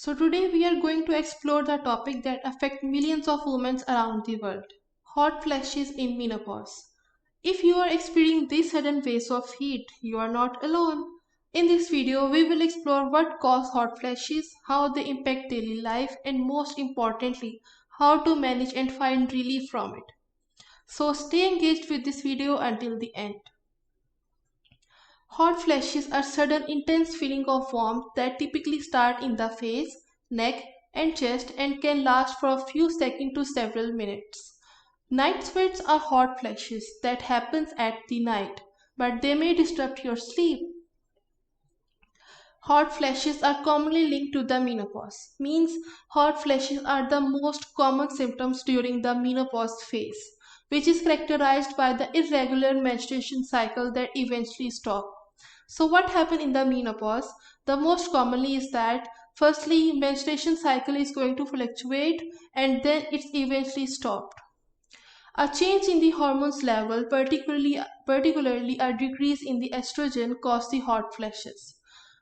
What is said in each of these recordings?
So today we are going to explore the topic that affect millions of women around the world. Hot flashes in menopause. If you are experiencing these sudden waves of heat, you are not alone. In this video, we will explore what cause hot flashes, how they impact daily life, and most importantly, how to manage and find relief from it. So stay engaged with this video until the end. Hot flashes are sudden intense feeling of warmth that typically start in the face, neck and chest and can last for a few seconds to several minutes. Night sweats are hot flashes that happens at the night, but they may disrupt your sleep. Hot flashes are commonly linked to the menopause. Means hot flashes are the most common symptoms during the menopause phase, which is characterized by the irregular menstruation cycle that eventually stop. So what happens in the menopause? The most commonly is that firstly menstruation cycle is going to fluctuate and then it's eventually stopped. A change in the hormones level, particularly a decrease in the estrogen, cause the hot flashes.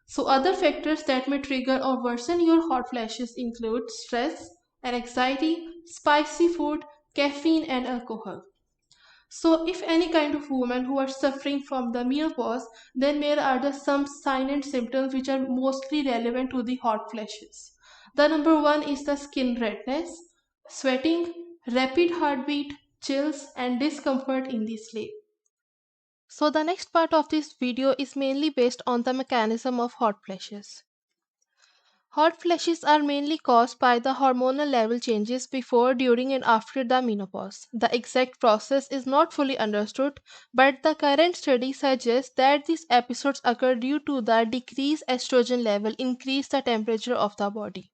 So other factors that may trigger or worsen your hot flashes include stress and anxiety, spicy food, caffeine and alcohol. So if any kind of woman who are suffering from the menopause, then there are some signs and symptoms which are mostly relevant to the hot flashes. The number one is the skin redness, sweating, rapid heartbeat, chills and discomfort in the sleep. So the next part of this video is mainly based on the mechanism of hot flashes. Hot flashes are mainly caused by the hormonal level changes before, during, and after the menopause. The exact process is not fully understood, but the current study suggests that these episodes occur due to the decreased estrogen level increase the temperature of the body.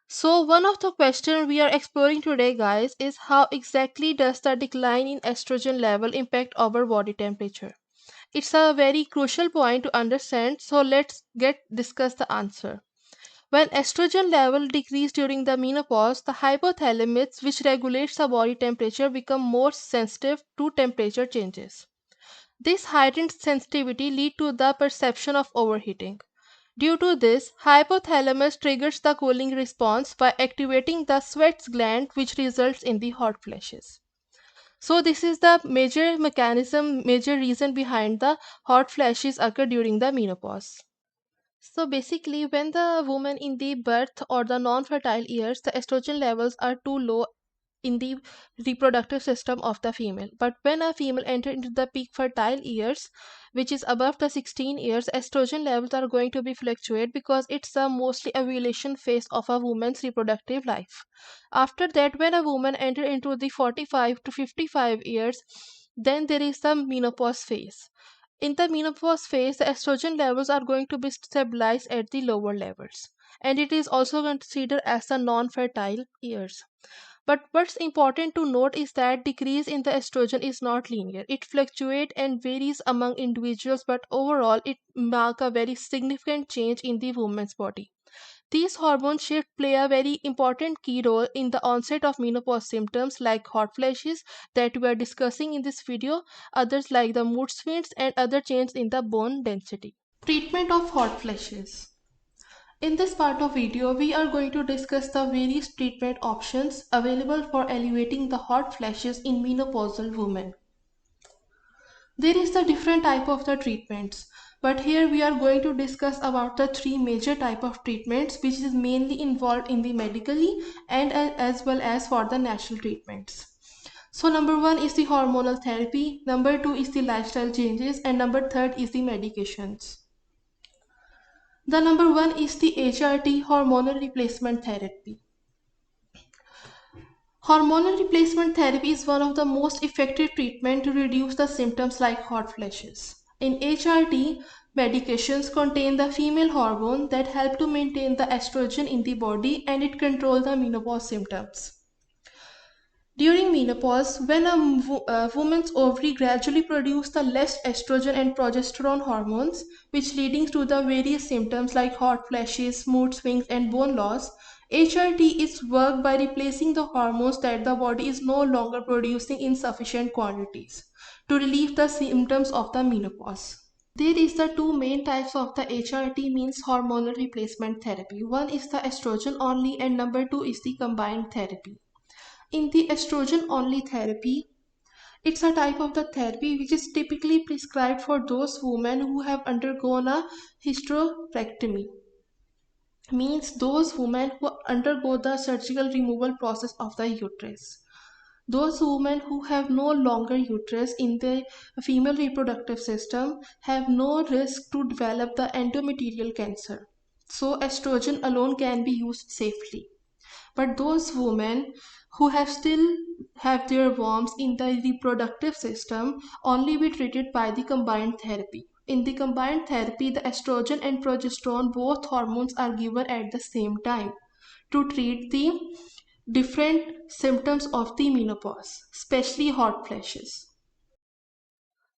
So one of the questions we are exploring today guys is how exactly does the decline in estrogen level impact our body temperature? It's a very crucial point to understand, so let's get discuss the answer. When estrogen level decrease during the menopause, the hypothalamus, which regulates the body temperature, become more sensitive to temperature changes. This heightened sensitivity lead to the perception of overheating. Due to this, hypothalamus triggers the cooling response by activating the sweat gland, which results in the hot flashes. So this is the major reason behind the hot flashes occur during the menopause. So basically, when the woman in the birth or the non-fertile years, the estrogen levels are too low in the reproductive system of the female. But when a female enters into the peak fertile years, which is above the 16 years, estrogen levels are going to be fluctuate because it's the mostly ovulation phase of a woman's reproductive life. After that, when a woman enters into the 45 to 55 years, then there is the menopause phase. In the menopause phase, the estrogen levels are going to be stabilized at the lower levels, and it is also considered as the non-fertile years. But what's important to note is that decrease in the estrogen is not linear. It fluctuates and varies among individuals, but overall it marks a very significant change in the woman's body. These hormone shifts play a very important key role in the onset of menopause symptoms like hot flashes that we are discussing in this video, others like the mood swings and other changes in the bone density. Treatment of hot flashes. In this part of video, we are going to discuss the various treatment options available for alleviating the hot flashes in menopausal women. There is the different type of the treatments, but here we are going to discuss about the three major type of treatments which is mainly involved in the medically and as well as for the natural treatments. So number one is the hormonal therapy, number two is the lifestyle changes, and number third is the medications. The number one is the HRT, hormonal replacement therapy. Hormonal replacement therapy is one of the most effective treatment to reduce the symptoms like hot flashes. In HRT, medications contain the female hormone that help to maintain the estrogen in the body and it controls the menopause symptoms. During menopause, when a woman's ovary gradually produce the less estrogen and progesterone hormones, which leading to the various symptoms like hot flashes, mood swings, and bone loss, HRT is worked by replacing the hormones that the body is no longer producing in sufficient quantities to relieve the symptoms of the menopause. There is the two main types of the HRT, means hormonal replacement therapy. One is the estrogen only and number two is the combined therapy. In the estrogen only therapy, it's a type of the therapy which is typically prescribed for those women who have undergone a hysterectomy, means those women who undergo the surgical removal process of the uterus. Those women who have no longer uterus in the female reproductive system have no risk to develop the endometrial cancer. So estrogen alone can be used safely. But those women who have still have their worms in the reproductive system only be treated by the combined therapy. In the combined therapy, the estrogen and progesterone, both hormones, are given at the same time to treat the different symptoms of the menopause, especially hot flashes.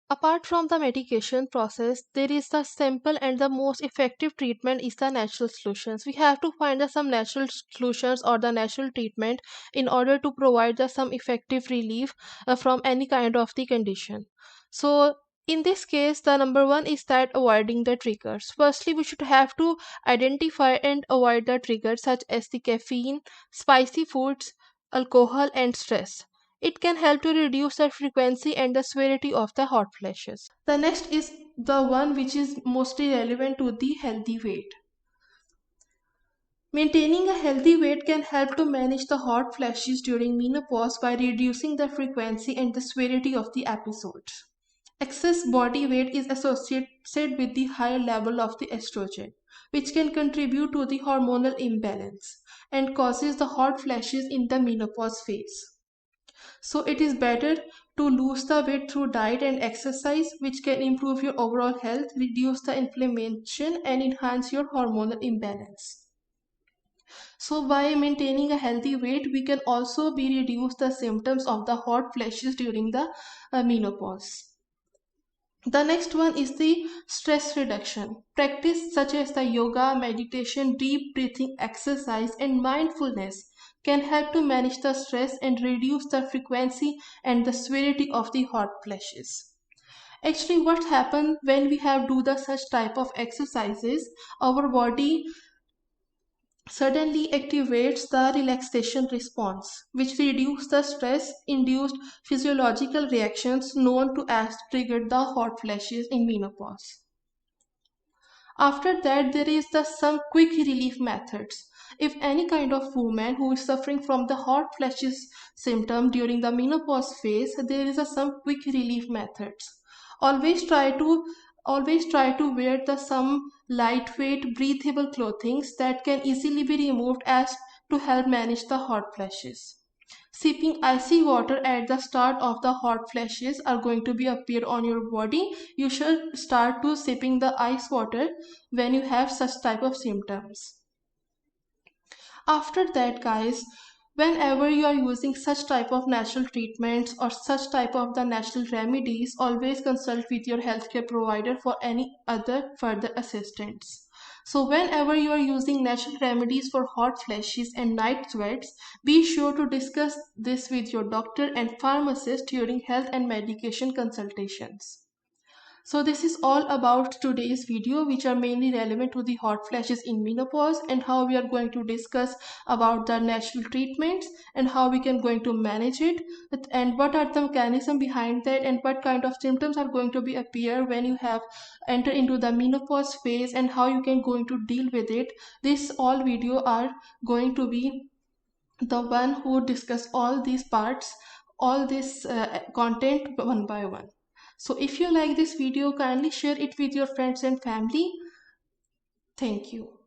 Apart from the medication process, there is the simple and the most effective treatment is the natural solutions. We have to find some natural solutions or the natural treatment in order to provide some effective relief from any kind of the condition. So in this case, the number one is that avoiding the triggers. Firstly, we should have to identify and avoid the triggers such as the caffeine, spicy foods, alcohol, and stress. It can help to reduce the frequency and the severity of the hot flashes. The next is the one which is mostly relevant to the healthy weight. Maintaining a healthy weight can help to manage the hot flashes during menopause by reducing the frequency and the severity of the episodes. Excess body weight is associated with the higher level of the estrogen, which can contribute to the hormonal imbalance and causes the hot flashes in the menopause phase. So it is better to lose the weight through diet and exercise, which can improve your overall health, reduce the inflammation, and enhance your hormonal imbalance. So by maintaining a healthy weight, we can also be reduce the symptoms of the hot flashes during the menopause. The next one is the stress reduction. Practice such as the yoga, meditation, deep breathing exercise, and mindfulness can help to manage the stress and reduce the frequency and the severity of the hot flashes. Actually, what happens when we have do the such type of exercises, our body suddenly activates the relaxation response, which reduces the stress induced physiological reactions known to as trigger the hot flashes in menopause. After that, there is the some quick relief methods. If any kind of woman who is suffering from the hot flashes symptom during the menopause phase, there is a some quick relief methods. Always try to always try to wear the some lightweight breathable clothing that can easily be removed as to help manage the hot flashes. Sipping icy water at the start of the hot flashes are going to be appear on your body. You should start to sipping the ice water when you have such type of symptoms. After that, guys, whenever you are using such type of natural treatments or such type of the natural remedies, always consult with your healthcare provider for any other further assistance. So whenever you are using natural remedies for hot flashes and night sweats, be sure to discuss this with your doctor and pharmacist during health and medication consultations. So this is all about today's video, which are mainly relevant to the hot flashes in menopause and how we are going to discuss about the natural treatments and how we can going to manage it and what are the mechanism behind that and what kind of symptoms are going to be appear when you have entered into the menopause phase and how you can going to deal with it. This all video are going to be the one who discuss all these parts, all this content one by one. So if you like this video, kindly share it with your friends and family. Thank you.